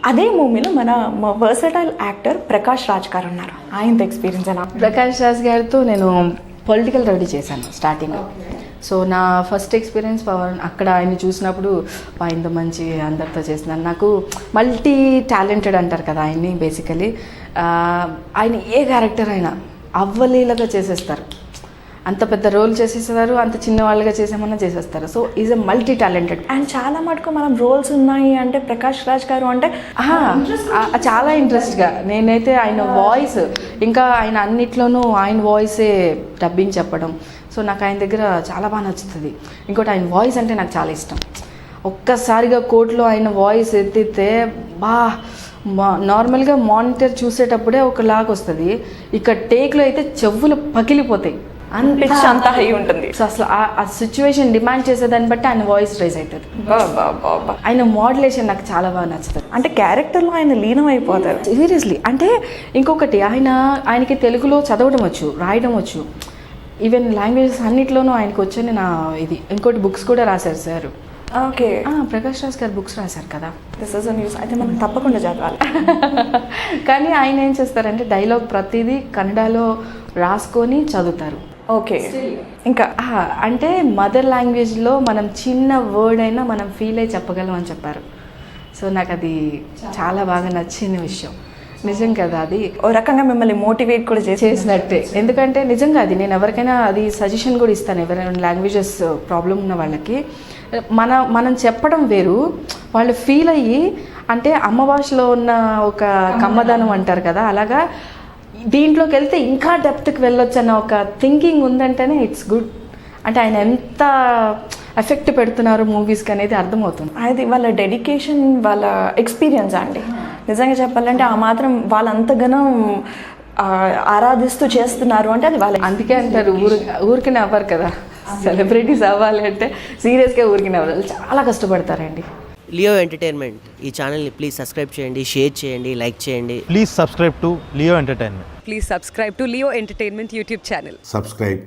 అదే మూవీలో మన వర్సటైల్ యాక్టర్ ప్రకాష్ రాజ్ గారు ఉన్నారు. ఆయనతో ఎక్స్పీరియన్స్ ఎలా? ప్రకాష్ రాజ్ గారితో నేను పొలిటికల్ రెడీ చేశాను స్టార్టింగ్. సో నా ఫస్ట్ ఎక్స్పీరియన్స్ పవన్ అక్కడ ఆయన్ని చూసినప్పుడు ఇంత మంచి అందరితో చేస్తున్నాను. నాకు మల్టీ టాలెంటెడ్ అంటారు కదా ఆయన్ని. బేసికలీ ఆయన ఏ క్యారెక్టర్ అయినా అవ్వలీలగా చేసేస్తారు. అంత పెద్ద రోల్ చేసేస్తారు, అంత చిన్న వాళ్ళుగా చేసేమన్నా చేసేస్తారు. So is a multi talented. And చాలా మటుకు మనం రోల్స్ ఉన్నాయి అంటే ప్రకాష్ రాజ్ గారు అంటే చాలా ఇంట్రెస్ట్గా. నేనైతే ఆయన వాయిస్, ఇంకా ఆయన అన్నిట్లోనూ ఆయన వాయిసే డబ్బింగ్ చెప్పడం. సో నాకు ఆయన దగ్గర చాలా బాగా నచ్చుతుంది. ఇంకోటి ఆయన వాయిస్ అంటే నాకు చాలా ఇష్టం. ఒక్కసారిగా కోర్టులో ఆయన వాయిస్ ఎత్తితే నార్మల్గా మానిటర్ చూసేటప్పుడే ఒకలాగా వస్తుంది. ఇక్కడ టేక్లో అయితే చెవులు పగిలిపోతాయి. అంత హై ఉంటుంది. సో అసలు ఆ సిచ్యువేషన్ డిమాండ్ చేసేదాన్ని బట్టి ఆయన వాయిస్ రైజ్ అవుతుంది. ఆయన మోడ్యులేషన్ నాకు చాలా బాగా నచ్చుతుంది. అంటే క్యారెక్టర్లో ఆయన లీనం అయిపోతారు సీరియస్లీ. అంటే ఇంకొకటి ఆయనకి తెలుగులో చదవడం వచ్చు, రాయడం వచ్చు, ఈవెన్ లాంగ్వేజెస్ అన్నిట్లోనూ ఆయనకు వచ్చని నా ఇది. ఇంకోటి బుక్స్ కూడా రాశారు సార్. ఓకే, ప్రకాష్ రాజ్ గారు బుక్స్ రాశారు కదా. This is news. అయితే మనం తప్పకుండా చదవాలి. కానీ ఆయన ఏం చేస్తారంటే డైలాగ్ ప్రతిదీ కన్నడలో రాసుకొని చదువుతారు. ఓకే, ఇంకా అంటే మదర్ లాంగ్వేజ్లో మనం చిన్న వర్డ్ అయినా మనం ఫీల్ అయ్యి చెప్పగలం అని చెప్పారు. సో నాకు అది చాలా బాగా నచ్చిన విషయం. నిజం కదా, అది ఓ రకంగా మిమ్మల్ని మోటివేట్ కూడా చేసినట్టే. ఎందుకంటే నిజంగా అది నేను ఎవరికైనా అది సజెషన్ కూడా ఇస్తాను. ఎవరైనా లాంగ్వేజెస్ ప్రాబ్లం ఉన్న వాళ్ళకి మనం చెప్పడం వేరు, వాళ్ళు ఫీల్ అయ్యి, అంటే అమ్మ భాషలో ఉన్న ఒక కమ్మదనం అంటారు కదా, అలాగా దీంట్లోకి వెళ్తే ఇంకా డెప్త్కి వెళ్ళొచ్చు అన్న ఒక థింకింగ్ ఉందంటేనే ఇట్స్ గుడ్. అంటే ఆయన ఎంత ఎఫెక్ట్ పెడుతున్నారు మూవీస్కి అనేది అర్థమవుతుంది. అది వాళ్ళ డెడికేషన్, వాళ్ళ ఎక్స్పీరియన్స్ అండి. నిజంగా చెప్పాలంటే ఆ మాత్రం వాళ్ళంతగానో ఆరాధిస్తూ చేస్తున్నారు అంటే అది వాళ్ళ. అందుకే అంటారు ఊరికనే అవ్వరు కదా, సెలబ్రిటీస్ అవ్వాలి అంటే సీరియస్గా ఊరికనే అవ్వాలి, చాలా కష్టపడతారండి. లియో ఎంటర్టైన్మెంట్ ఈ ఛానల్ని ప్లీజ్ సబ్స్క్రైబ్ చేయండి, షేర్ చేయండి, లైక్ చేయండి. Please subscribe to Leo entertainment. Please subscribe to Leo Entertainment YouTube channel. Subscribe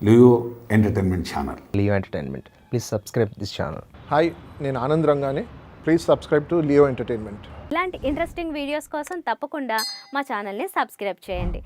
Leo Entertainment channel. Leo Entertainment. Please subscribe this channel. Hi, నేను ఆనంద్ రంగానే. Please subscribe to Leo Entertainment. ఇలాంటి interesting videos కోసం తప్పకుండా మా ఛానల్ని subscribe చేయండి.